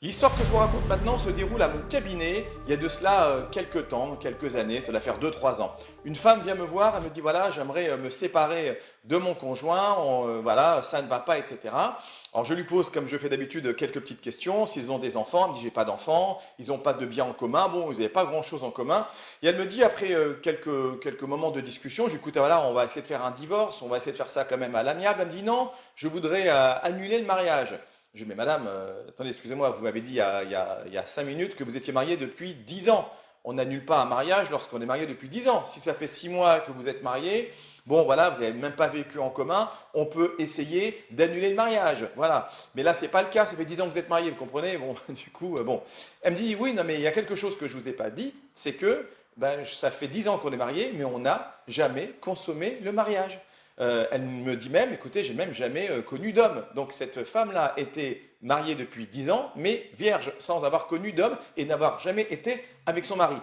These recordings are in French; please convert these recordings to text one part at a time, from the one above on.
L'histoire que je vous raconte maintenant se déroule à mon cabinet, il y a de cela quelques temps, quelques années, ça doit faire 2 3 ans. Une femme vient me voir, elle me dit voilà, j'aimerais me séparer de mon conjoint, voilà, ça ne va pas, etc. Alors je lui pose, comme je fais d'habitude, quelques petites questions, s'ils ont des enfants, elle me dit j'ai pas d'enfants, ils n'ont pas de biens en commun, bon, ils n'avaient pas grand-chose en commun. Et elle me dit, après quelques moments de discussion, je lui dis écoute, voilà, on va essayer de faire un divorce, on va essayer de faire ça quand même à l'amiable. Elle me dit non, je voudrais annuler le mariage. Je dis, mais madame, attendez, excusez-moi, vous m'avez dit il y a 5 minutes que vous étiez mariée depuis 10 ans. On n'annule pas un mariage lorsqu'on est marié depuis 10 ans. Si ça fait 6 mois que vous êtes marié, bon voilà, vous n'avez même pas vécu en commun, on peut essayer d'annuler le mariage. Voilà. Mais là, ce n'est pas le cas, ça fait 10 ans que vous êtes marié, vous comprenez? Bon, du coup, bon. Elle me dit, oui, non, mais il y a quelque chose que je ne vous ai pas dit, c'est que ben, ça fait 10 ans qu'on est marié, mais on n'a jamais consommé le mariage. Elle me dit même, écoutez, j'ai même jamais connu d'homme. Donc cette femme-là était mariée depuis 10 ans, mais vierge, sans avoir connu d'homme et n'avoir jamais été avec son mari.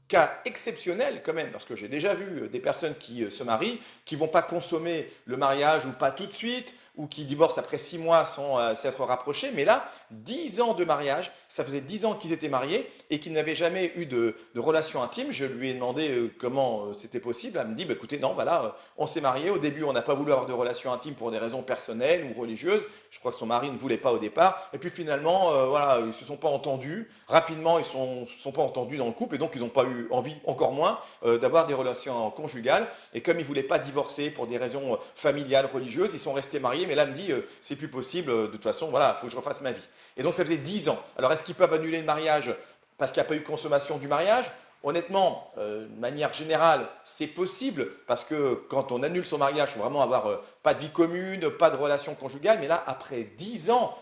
Cas exceptionnel quand même, parce que j'ai déjà vu des personnes qui se marient, qui vont pas consommer le mariage ou pas tout de suite, ou qui divorcent après 6 mois sans s'être rapprochés. Mais là, 10 ans de mariage, ça faisait 10 ans qu'ils étaient mariés et qu'ils n'avaient jamais eu de relation intime. Je lui ai demandé comment c'était possible. Elle me dit, bah, écoutez, non, voilà, on s'est mariés. Au début, on n'a pas voulu avoir de relation intime pour des raisons personnelles ou religieuses. Je crois que son mari ne voulait pas au départ. Et puis finalement, voilà, ils ne se sont pas entendus. Rapidement, ils ne se sont pas entendus dans le couple et donc ils n'ont pas eu envie, encore moins, d'avoir des relations conjugales. Et comme ils ne voulaient pas divorcer pour des raisons familiales, religieuses, ils sont restés mariés. Mais là, elle me dit, c'est plus possible, de toute façon, voilà, il faut que je refasse ma vie. Et donc ça faisait 10 ans. Alors est-ce qu'ils peuvent annuler le mariage parce qu'il n'y a pas eu consommation du mariage? Honnêtement, de manière générale, c'est possible parce que quand on annule son mariage, il faut vraiment avoir pas de vie commune, pas de relation conjugale. Mais là, après 10 ans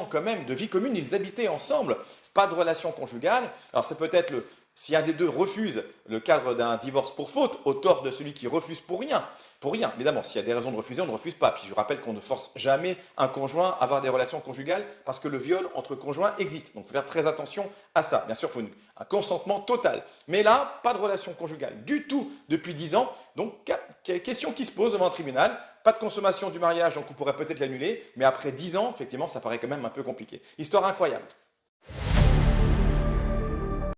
quand même de vie commune, ils habitaient ensemble, pas de relation conjugale. Alors c'est peut-être si un des deux refuse le cadre d'un divorce pour faute, au tort de celui qui refuse pour rien. Pour rien, évidemment, s'il y a des raisons de refuser, on ne refuse pas. Puis je rappelle qu'on ne force jamais un conjoint à avoir des relations conjugales parce que le viol entre conjoints existe. Donc il faut faire très attention à ça. Bien sûr, il faut un consentement total. Mais là, pas de relation conjugale du tout depuis 10 ans. Donc, question qui se pose devant un tribunal. Pas de consommation du mariage, donc on pourrait peut-être l'annuler. Mais après 10 ans, effectivement, ça paraît quand même un peu compliqué. Histoire incroyable.